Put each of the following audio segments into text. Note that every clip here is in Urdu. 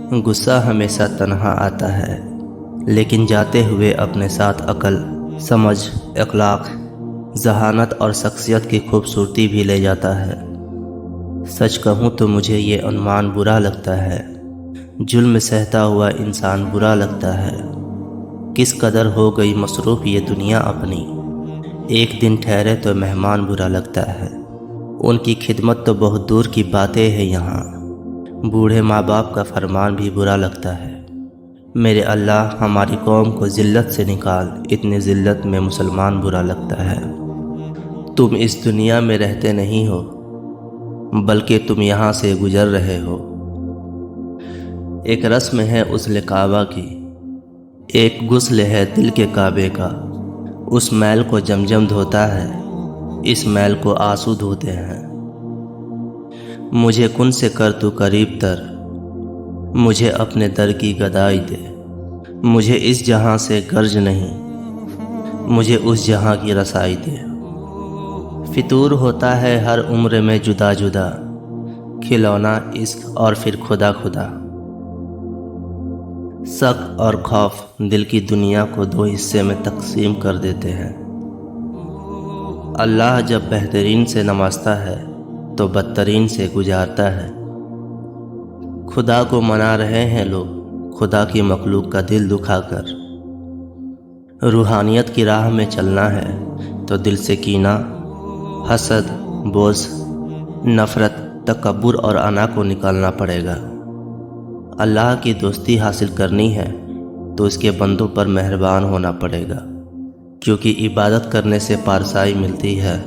غصہ ہمیشہ تنہا آتا ہے، لیکن جاتے ہوئے اپنے ساتھ عقل، سمجھ، اخلاق، ذہانت اور شخصیت کی خوبصورتی بھی لے جاتا ہے۔ سچ کہوں تو مجھے یہ عنوان برا لگتا ہے۔ ظلم سہتا ہوا انسان برا لگتا ہے۔ کس قدر ہو گئی مصروف یہ دنیا اپنی، ایک دن ٹھہرے تو مہمان برا لگتا ہے۔ ان کی خدمت تو بہت دور کی باتیں ہیں، یہاں بوڑھے ماں باپ کا فرمان بھی برا لگتا ہے۔ میرے اللہ ہماری قوم کو ذلت سے نکال، اتنی ذلت میں مسلمان برا لگتا ہے۔ تم اس دنیا میں رہتے نہیں ہو، بلکہ تم یہاں سے گزر رہے ہو۔ ایک رسم ہے غسل کعبہ کی، ایک غسل ہے دل کے کعبے کا۔ اس میل کو جمجم دھوتا ہے، اس میل کو آنسو دھوتے ہیں۔ مجھے کن سے کر تو قریب تر، مجھے اپنے در کی گدائی دے۔ مجھے اس جہاں سے غرض نہیں، مجھے اس جہاں کی رسائی دے۔ فطور ہوتا ہے ہر عمر میں جدا جدا، کھلونا عشق اور پھر خدا خدا۔ شک اور خوف دل کی دنیا کو دو حصے میں تقسیم کر دیتے ہیں۔ اللہ جب بہترین سے نوازتا ہے تو بدترین سے گزارتا ہے۔ خدا کو منا رہے ہیں لوگ خدا کی مخلوق کا دل دکھا کر۔ روحانیت کی راہ میں چلنا ہے تو دل سے کینہ، حسد، بغض، نفرت، تکبر اور انا کو نکالنا پڑے گا۔ اللہ کی دوستی حاصل کرنی ہے تو اس کے بندوں پر مہربان ہونا پڑے گا، کیونکہ عبادت کرنے سے پارسائی ملتی ہے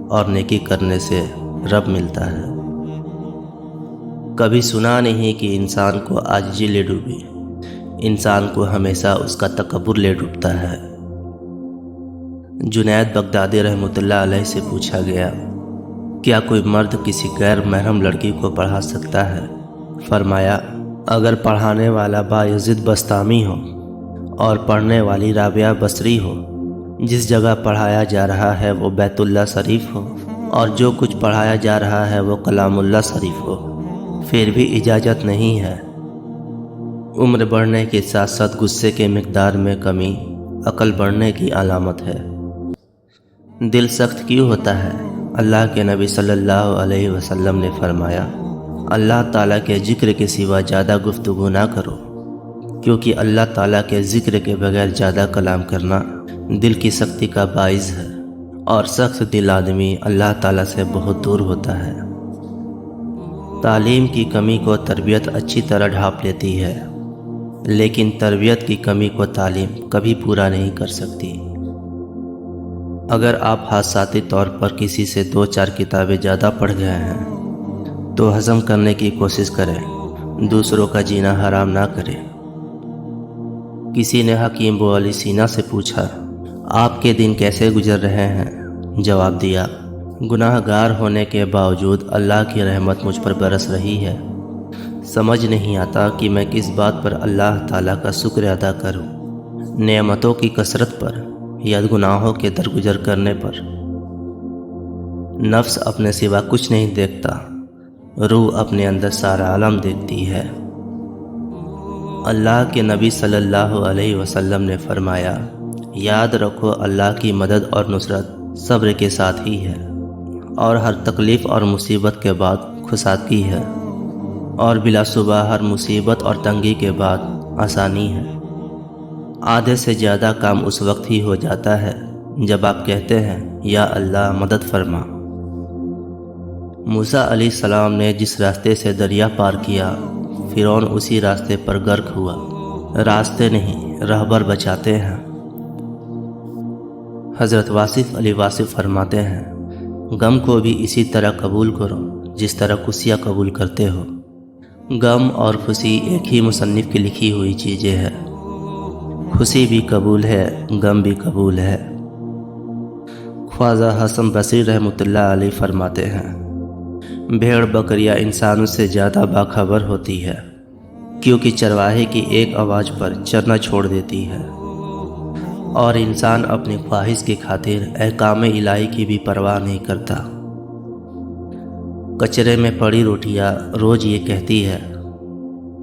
اور نیکی کرنے سے رب ملتا ہے۔ کبھی سنا نہیں کہ انسان کو عاجزی لے ڈوبی، انسان کو ہمیشہ اس کا تکبر لے ڈوبتا ہے۔ جنید بغدادی رحمۃ اللہ علیہ سے پوچھا گیا، کیا کوئی مرد کسی غیر محرم لڑکی کو پڑھا سکتا ہے؟ فرمایا، اگر پڑھانے والا بایزید بستامی ہو اور پڑھنے والی رابعہ بصری ہو، جس جگہ پڑھایا جا رہا ہے وہ بیت اللہ شریف ہو اور جو کچھ پڑھایا جا رہا ہے وہ کلام اللہ شریف ہو، پھر بھی اجازت نہیں ہے۔ عمر بڑھنے کے ساتھ ساتھ غصے کے مقدار میں کمی عقل بڑھنے کی علامت ہے۔ دل سخت کیوں ہوتا ہے؟ اللہ کے نبی صلی اللہ علیہ وسلم نے فرمایا، اللہ تعالیٰ کے ذکر کے سوا زیادہ گفتگو نہ کرو، کیونکہ اللہ تعالیٰ کے ذکر کے بغیر زیادہ کلام کرنا دل کی سختی کا باعث ہے، اور سخت دل آدمی اللہ تعالیٰ سے بہت دور ہوتا ہے۔ تعلیم کی کمی کو تربیت اچھی طرح ڈھانپ لیتی ہے، لیکن تربیت کی کمی کو تعلیم کبھی پورا نہیں کر سکتی۔ اگر آپ حادثاتی طور پر کسی سے 2-4 کتابیں زیادہ پڑھ گئے ہیں تو ہضم کرنے کی کوشش کریں، دوسروں کا جینا حرام نہ کریں۔ کسی نے حکیم ابو علی سینا سے پوچھا، آپ کے دن کیسے گزر رہے ہیں؟ جواب دیا، گناہ گار ہونے کے باوجود اللہ کی رحمت مجھ پر برس رہی ہے۔ سمجھ نہیں آتا کہ میں کس بات پر اللہ تعالیٰ کا شکر ادا کروں، نعمتوں کی کثرت پر یا گناہوں کے درگزر کرنے پر۔ نفس اپنے سوا کچھ نہیں دیکھتا، روح اپنے اندر سارا عالم دیکھتی ہے۔ اللہ کے نبی صلی اللہ علیہ وسلم نے فرمایا، یاد رکھو اللہ کی مدد اور نصرت صبر کے ساتھ ہی ہے، اور ہر تکلیف اور مصیبت کے بعد کشادگی ہے، اور بلا صبح ہر مصیبت اور تنگی کے بعد آسانی ہے۔ آدھے سے زیادہ کام اس وقت ہی ہو جاتا ہے جب آپ کہتے ہیں، یا اللہ مدد فرما۔ موسیٰ علیہ السلام نے جس راستے سے دریا پار کیا، فرعون اسی راستے پر غرق ہوا۔ راستے نہیں، رہبر بچاتے ہیں۔ حضرت واصف علی واصف فرماتے ہیں، غم کو بھی اسی طرح قبول کرو جس طرح خوشیاں قبول کرتے ہو۔ غم اور خوشی ایک ہی مصنف کی لکھی ہوئی چیزیں ہیں۔ خوشی بھی قبول ہے، غم بھی قبول ہے۔ خواجہ حسن بصری رحمۃ اللہ علیہ فرماتے ہیں، بھیڑ بکریاں انسانوں سے زیادہ باخبر ہوتی ہے، کیونکہ چرواہے کی ایک آواز پر چرنا چھوڑ دیتی ہے، اور انسان اپنی خواہش کی خاطر احکام الہی کی بھی پرواہ نہیں کرتا۔ کچرے میں پڑی روٹیاں روز یہ کہتی ہے،